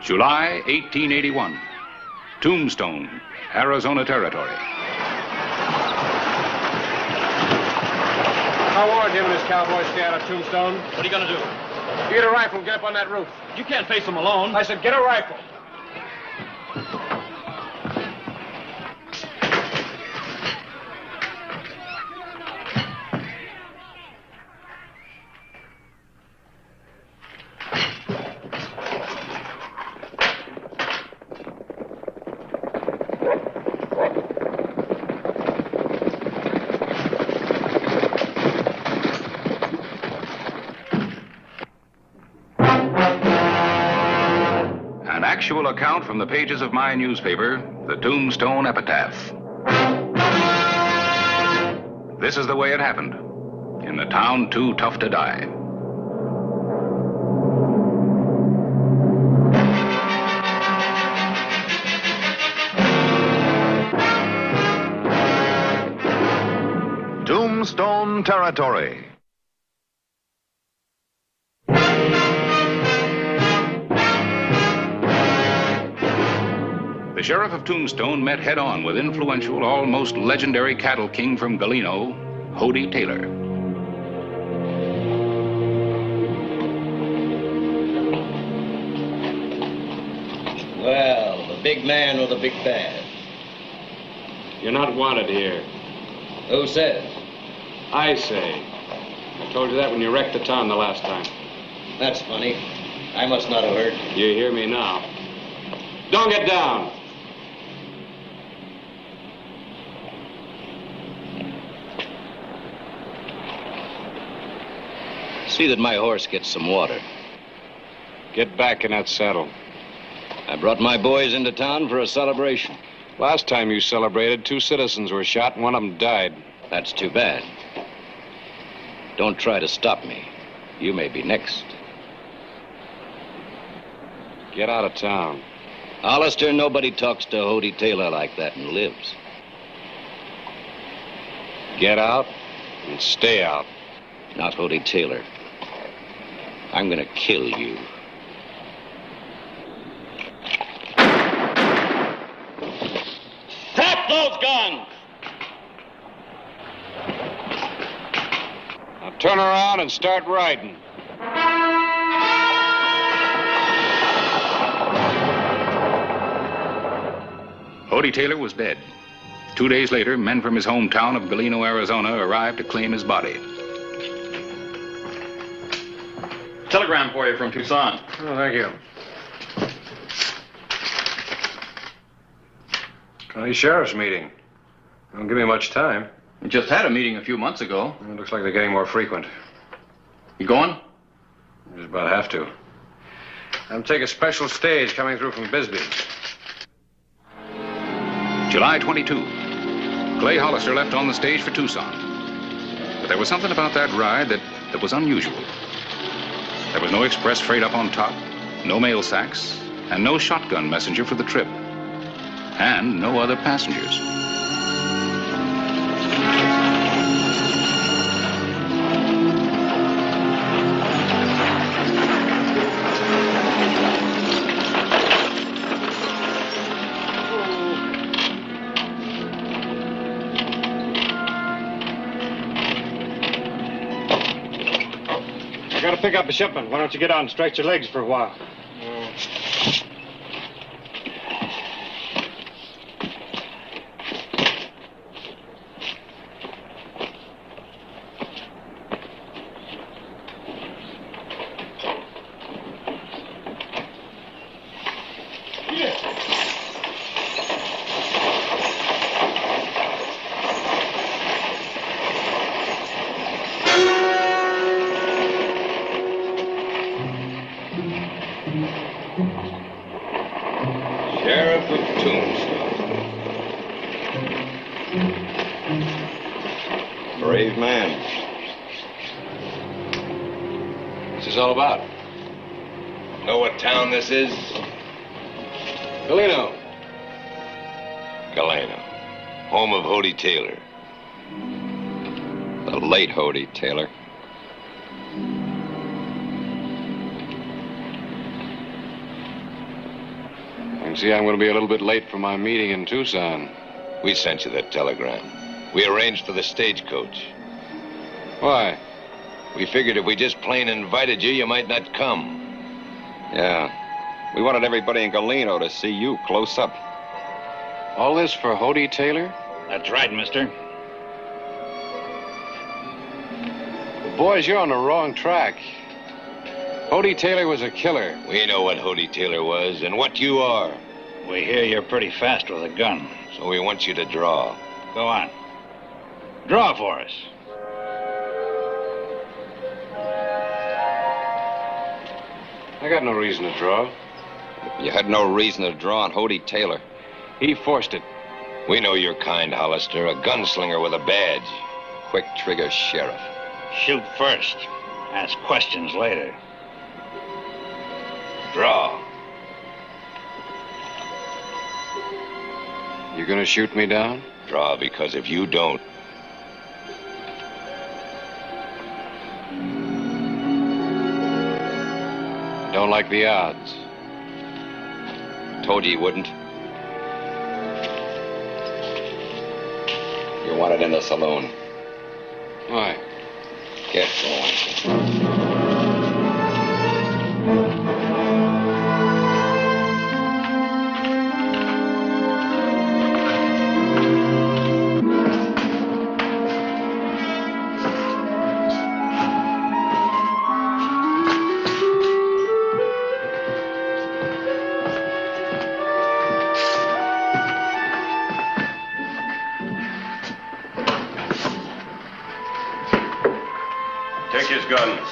July 1881. Tombstone, Arizona Territory. I warned him and his cowboys stay out of Tombstone. What are you going to do? You get a rifle and get up on that roof. You can't face them alone. I said get a rifle. Actual account from the pages of my newspaper, the Tombstone Epitaph. This is the way it happened, in the town too tough to die. Tombstone Territory. The sheriff of Tombstone met head-on with influential, almost legendary cattle king from Galeno, Hodie Taylor. Well, the big man or the big bad? You're not wanted here. Who says? I say. I told you that when you wrecked the town the last time. That's funny. I must not have heard. You hear me now. Don't get down. See that my horse gets some water. Get back in that saddle. I brought my boys into town for a celebration. Last time you celebrated, 2 citizens were shot and one of them died. That's too bad. Don't try to stop me. You may be next. Get out of town. Hollister, nobody talks to Hodie Taylor like that and lives. Get out and stay out. Not Hodie Taylor. I'm gonna kill you. Drop those guns! Now turn around and start riding. Hodie Taylor was dead. 2 days later, men from his hometown of Galeno, Arizona, arrived to claim his body. Telegram for you from Tucson. Oh, thank you. County Sheriff's meeting. Don't give me much time. We just had a meeting a few months ago. It looks like they're getting more frequent. You going? Just about have to. I'm taking a special stage coming through from Bisbee. July 22. Clay Hollister left on the stage for Tucson. But there was something about that ride that was unusual. There was no express freight up on top, no mail sacks, and no shotgun messenger for the trip. And no other passengers. I gotta pick up a shipment. Why don't you get out and stretch your legs for a while? Sheriff of Tombstone. Brave man. What's this all about? Know what town this is? Galeno. Galeno. Home of Hodie Taylor. The late Hodie Taylor. can see I'm going to be a little bit late for my meeting in Tucson. We sent you that telegram. We arranged for the stagecoach. Why? We figured if we just plain invited you, you might not come. Yeah. We wanted everybody in Galeno to see you close up. All this for Hody Taylor? That's right, mister. Boys, you're on the wrong track. Hody Taylor was a killer. We know what Hody Taylor was and what you are. We hear you're pretty fast with a gun. So we want you to draw. Go on. Draw for us. I got no reason to draw. You had no reason to draw on Hody Taylor. He forced it. We know your kind, Hollister, a gunslinger with a badge. Quick trigger sheriff. Shoot first. Ask questions later. Draw. You gonna shoot me down? Draw, because if you don't... Don't like the odds. Told you you wouldn't. You want it in the saloon. Why? Get going. Take his guns.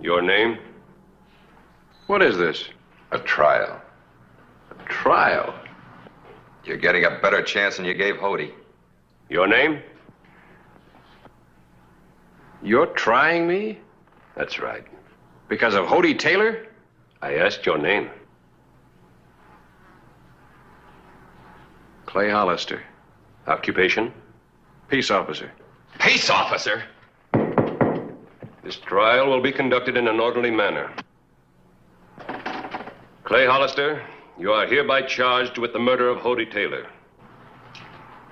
Your name? What is this? A trial. Trial. You're getting a better chance than you gave Hody. Your name? You're trying me? That's right. Because of Hody Taylor? I asked your name. Clay Hollister. Occupation? Peace officer. Peace officer! This trial will be conducted in an orderly manner. Clay Hollister, you are hereby charged with the murder of Hody Taylor.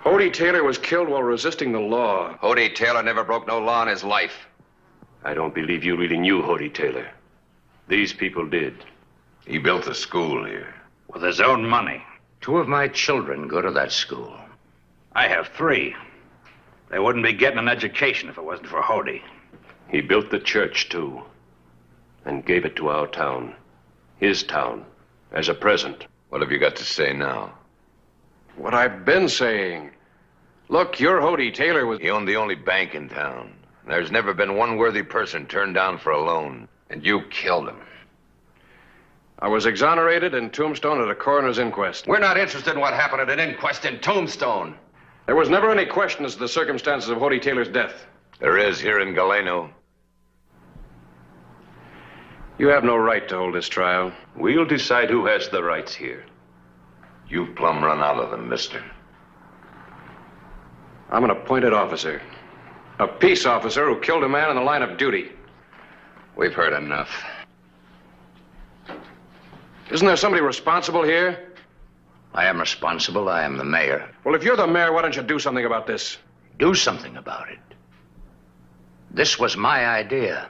Hody Taylor was killed while resisting the law. Hody Taylor never broke no law in his life. I don't believe you really knew Hody Taylor. These people did. He built a school here. With his own money. 2 of my children go to that school. I have 3. They wouldn't be getting an education if it wasn't for Hody. He built the church, too, and gave it to our town. His town, as a present. What have you got to say now? What I've been saying. Look, your Hody Taylor was... He owned the only bank in town. There's never been one worthy person turned down for a loan. And you killed him. I was exonerated in Tombstone at a coroner's inquest. We're not interested in what happened at an inquest in Tombstone. There was never any question as to the circumstances of Hody Taylor's death. There is here in Galeno. You have no right to hold this trial. We'll decide who has the rights here. You've plumb run out of them, mister. I'm an appointed officer. A peace officer who killed a man in the line of duty. We've heard enough. Isn't there somebody responsible here? I am responsible. I am the mayor. Well, if you're the mayor, why don't you do something about this? Do something about it. This was my idea.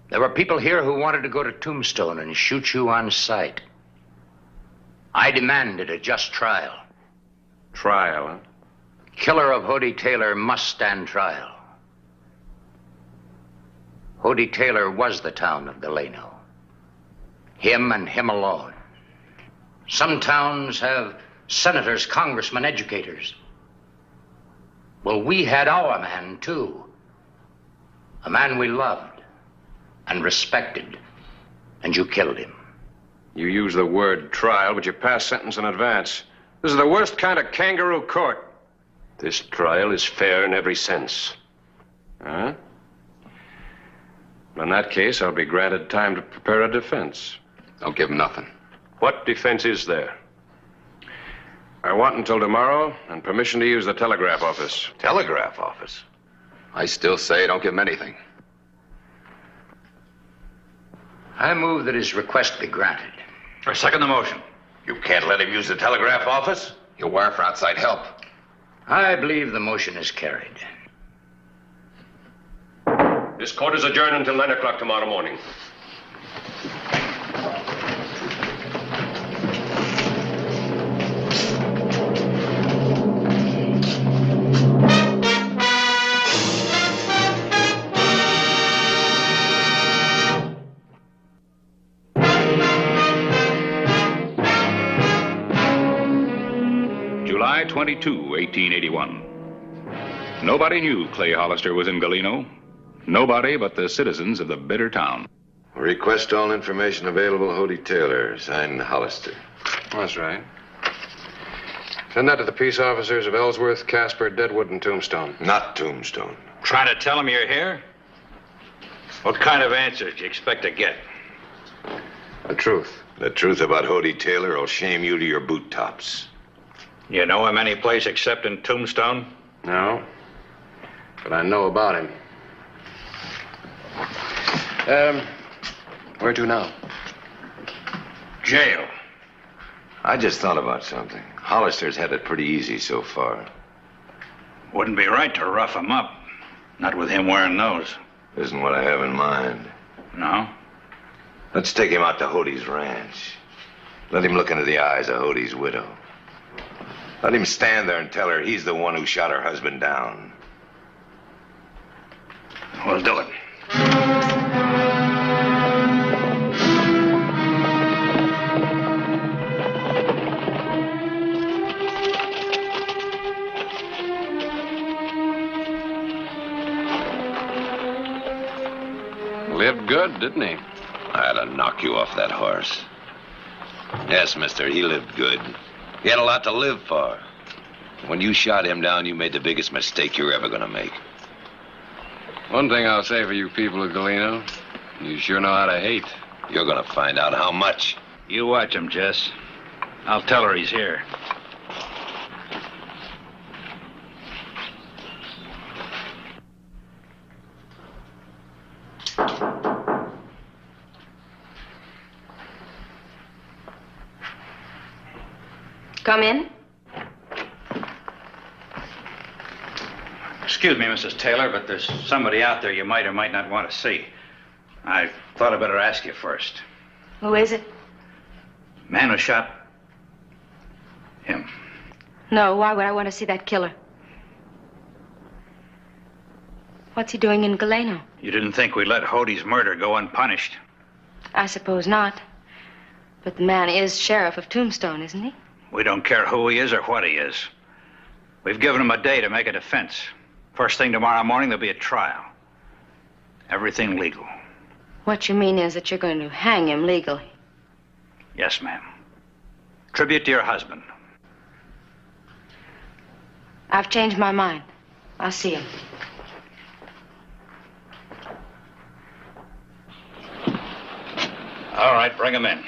There were people here who wanted to go to Tombstone and shoot you on sight. I demanded a just trial. Trial, huh? Killer of Hody Taylor must stand trial. Hody Taylor was the town of Galeno. Him and him alone. Some towns have senators, congressmen, educators. Well, we had our man, too. A man we loved and respected. And you killed him. You use the word trial, but you pass sentence in advance. This is the worst kind of kangaroo court. This trial is fair in every sense. Huh? In that case, I'll be granted time to prepare a defense. Don't give him nothing. What defense is there? I want until tomorrow and permission to use the telegraph office. Telegraph office? I still say don't give him anything. I move that his request be granted. I second the motion. You can't let him use the telegraph office? He'll wire for outside help. I believe the motion is carried. This court is adjourned until 9 o'clock tomorrow morning. July 22, 1881. Nobody knew Clay Hollister was in Galeno. Nobody but the citizens of the bitter town. Request all information available, Hody Taylor, signed Hollister. That's right. Send that to the peace officers of Ellsworth, Casper, Deadwood, and Tombstone. Not Tombstone. Trying to tell him you're here? What kind of answers do you expect to get? The truth. The truth about Hody Taylor will shame you to your boot tops. You know him any place except in Tombstone? No. But I know about him. Where to now? Jail. I just thought about something. Hollister's had it pretty easy so far. Wouldn't be right to rough him up. Not with him wearing those. Isn't what I have in mind. No? Let's take him out to Hody's ranch. Let him look into the eyes of Hody's widow. Let him stand there and tell her he's the one who shot her husband down. We'll do it. Lived good, didn't he? I had to knock you off that horse. Yes, mister, he lived good. He had a lot to live for. When you shot him down, you made the biggest mistake you're ever gonna make. One thing I'll say for you people of Galeno, you sure know how to hate. You're gonna find out how much. You watch him, Jess. I'll tell her he's here. Come in. Excuse me, Mrs. Taylor, but there's somebody out there you might or might not want to see. I thought I'd better ask you first. Who is it? Man who shot him. No, why would I want to see that killer? What's he doing in Galeno? You didn't think we'd let Hody's murder go unpunished? I suppose not. But the man is sheriff of Tombstone, isn't he? We don't care who he is or what he is. We've given him a day to make a defense. First thing tomorrow morning, there'll be a trial. Everything legal. What you mean is that you're going to hang him legally. Yes, ma'am. Tribute to your husband. I've changed my mind. I'll see him. All right, bring him in.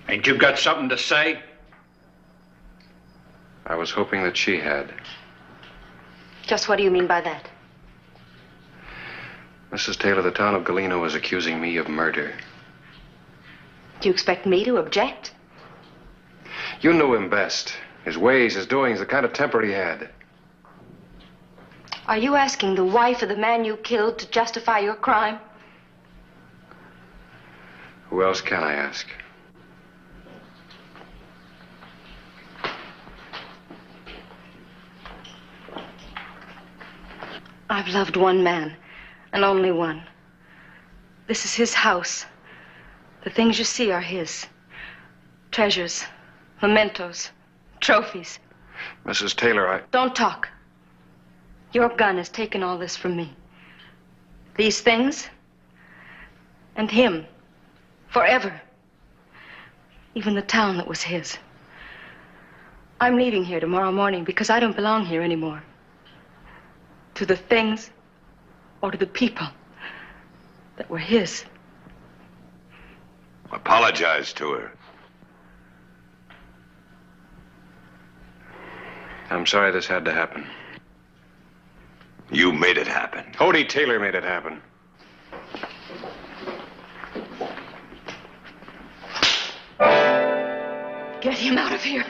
Ain't you got something to say? I was hoping that she had. Just what do you mean by that? Mrs. Taylor, the town of Galeno is accusing me of murder. Do you expect me to object? You knew him best. His ways, his doings, the kind of temper he had. Are you asking the wife of the man you killed to justify your crime? Who else can I ask? I've loved one man, and only one. This is his house. The things you see are his. Treasures, mementos, trophies. Mrs. Taylor, Don't talk. Your gun has taken all this from me. These things, and him, forever. Even the town that was his. I'm leaving here tomorrow morning because I don't belong here anymore. To the things or to the people that were his. Apologize to her. I'm sorry this had to happen. You made it happen. Hody Taylor made it happen. Get him out of here.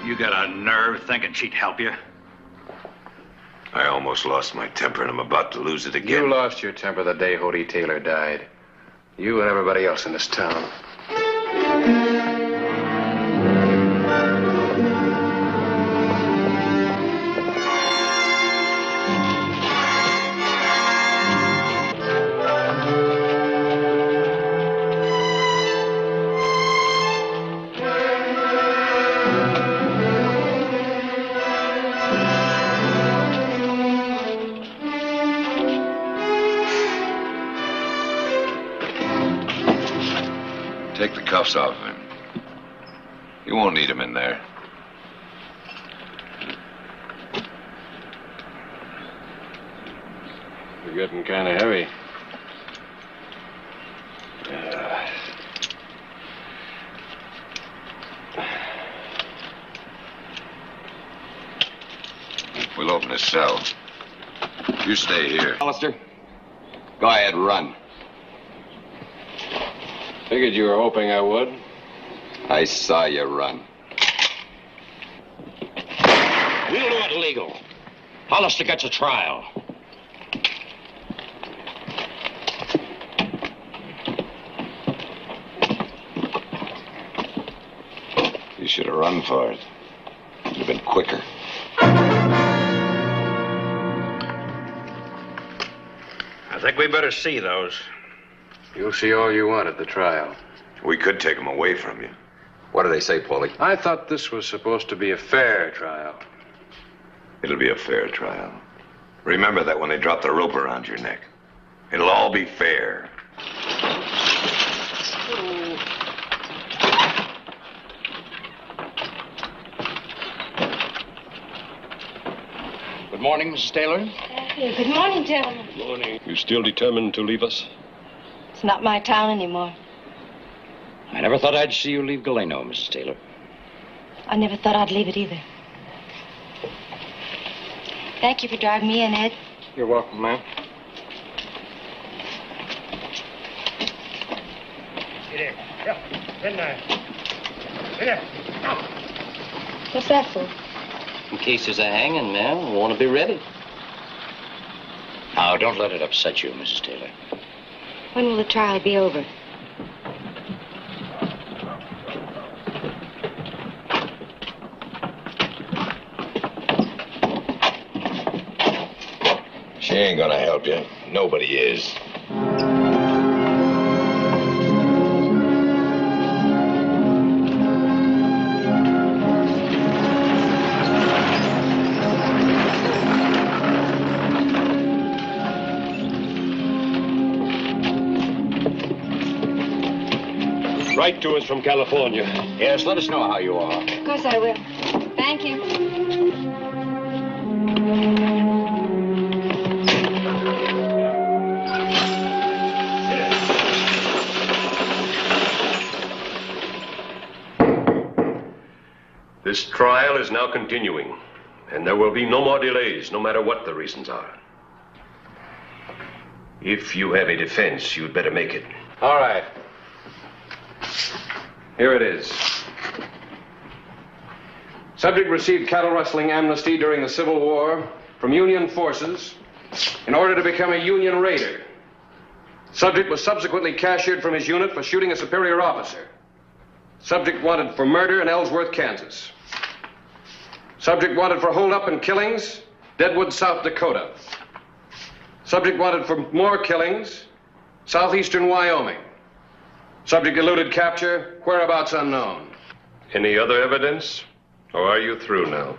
You got a nerve thinking she'd help you? I almost lost my temper, and I'm about to lose it again. You lost your temper the day Hody Taylor died. You and everybody else in this town. Take the cuffs off of him. You won't need him in there. You're getting kind of heavy. We'll open his cell. You stay here. Hollister, go ahead, run. Figured you were hoping I would. I saw you run. We'll do it legal. Hollister gets a trial. You should have run for it. You'd have been quicker. I think we better see those. You'll see all you want at the trial. We could take him away from you. What do they say, Paulie? I thought this was supposed to be a fair trial. It'll be a fair trial. Remember that when they drop the rope around your neck. It'll all be fair. Good morning, Mrs. Taylor. Good morning, gentlemen. You still determined to leave us? It's not my town anymore. I never thought I'd see you leave Galeno, Mrs. Taylor. I never thought I'd leave it either. Thank you for driving me in, Ed. You're welcome, ma'am. What's that for? In case there's a hanging, ma'am, we want to be ready. Now, don't let it upset you, Mrs. Taylor. When will the trial be over? She ain't gonna help you. Nobody is. Write to us from California. Yes, let us know how you are. Of course I will. Thank you. This trial is now continuing, and there will be no more delays, no matter what the reasons are. If you have a defense, you'd better make it. All right. Here it is. Subject received cattle rustling amnesty during the Civil War from Union forces in order to become a Union raider. Subject was subsequently cashiered from his unit for shooting a superior officer. Subject wanted for murder in Ellsworth, Kansas. Subject wanted for holdup and killings, Deadwood, South Dakota. Subject wanted for more killings, southeastern Wyoming. Subject eluded capture, whereabouts unknown. Any other evidence? Or are you through now?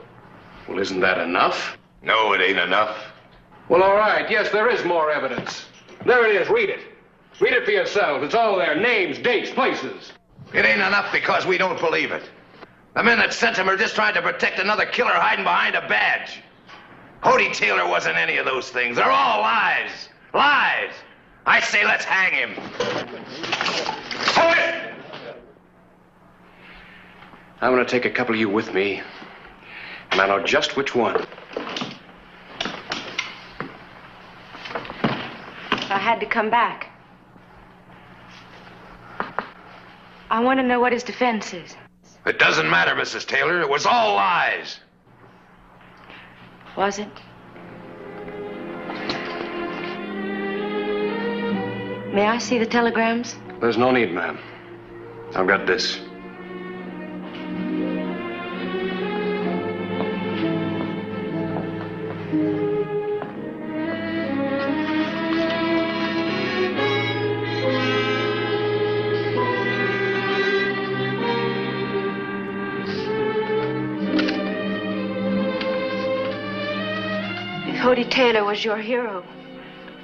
Well, isn't that enough? No, it ain't enough. Well, all right. Yes, there is more evidence. There it is. Read it. Read it for yourself. It's all there. Names, dates, places. It ain't enough because we don't believe it. The men that sent him are just trying to protect another killer hiding behind a badge. Hody Taylor wasn't any of those things. They're all lies. Lies. I say let's hang him. Hold it! I'm going to take a couple of you with me, and I know just which one. I had to come back. I want to know what his defense is. It doesn't matter, Mrs. Taylor. It was all lies. Was it? May I see the telegrams? There's no need, ma'am. I've got this. If Hody Taylor was your hero,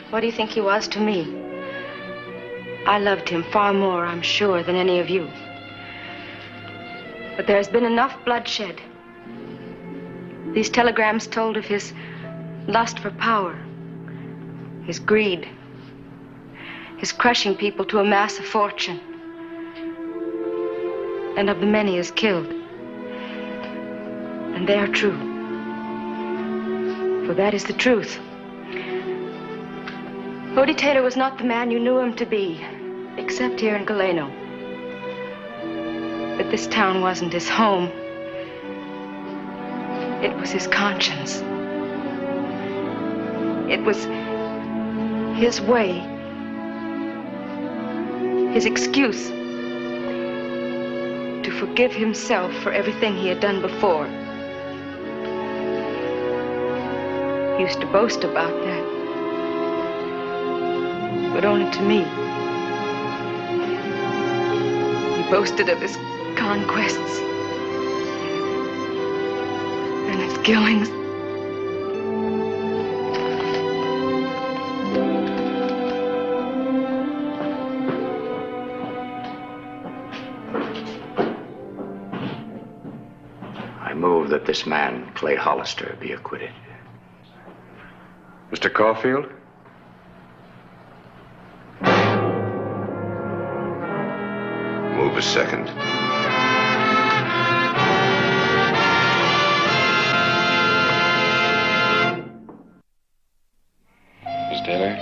what do you think he was to me? I loved him far more, I'm sure, than any of you. But there's been enough bloodshed. These telegrams told of his lust for power, his greed, his crushing people to amass a fortune, and of the men he has killed. And they are true. For that is the truth. Hody Taylor was not the man you knew him to be, except here in Galeno. But this town wasn't his home. It was his conscience. It was his way, his excuse to forgive himself for everything he had done before. He used to boast about that. But only to me. He boasted of his conquests and his killings. I move that this man, Clay Hollister, be acquitted. Mr. Caulfield? Move a second. Miss Taylor,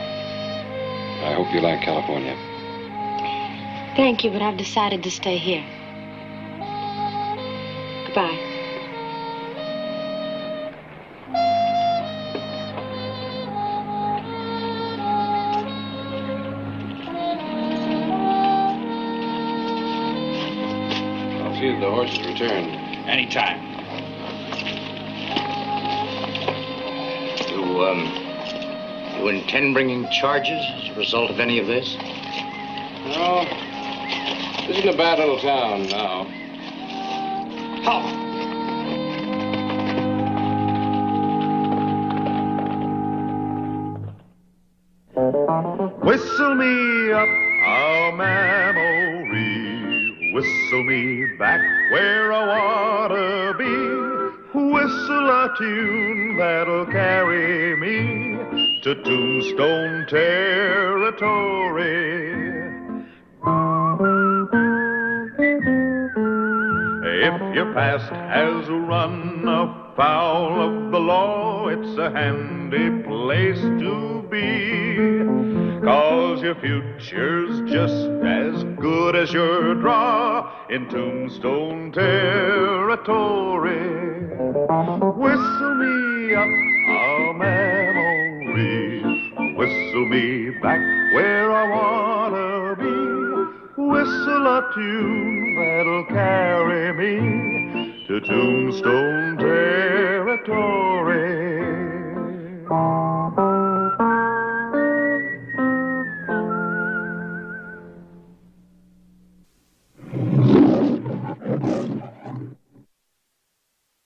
I hope you like California. Thank you, but I've decided to stay here. Goodbye. See if the horse has returned. Anytime. You intend bringing charges as a result of any of this? No. This isn't a bad little town now. Whistle me up a memory, whistle me back where I wanna be, whistle a tune that'll carry me to Tombstone territory. If your past has run afoul of the law, it's a handy place to be, 'cause your future's just as good as your draw in Tombstone territory. Whistle me up a memory, whistle me back where I wanna be, whistle a tune that'll carry me to Tombstone territory. Clue.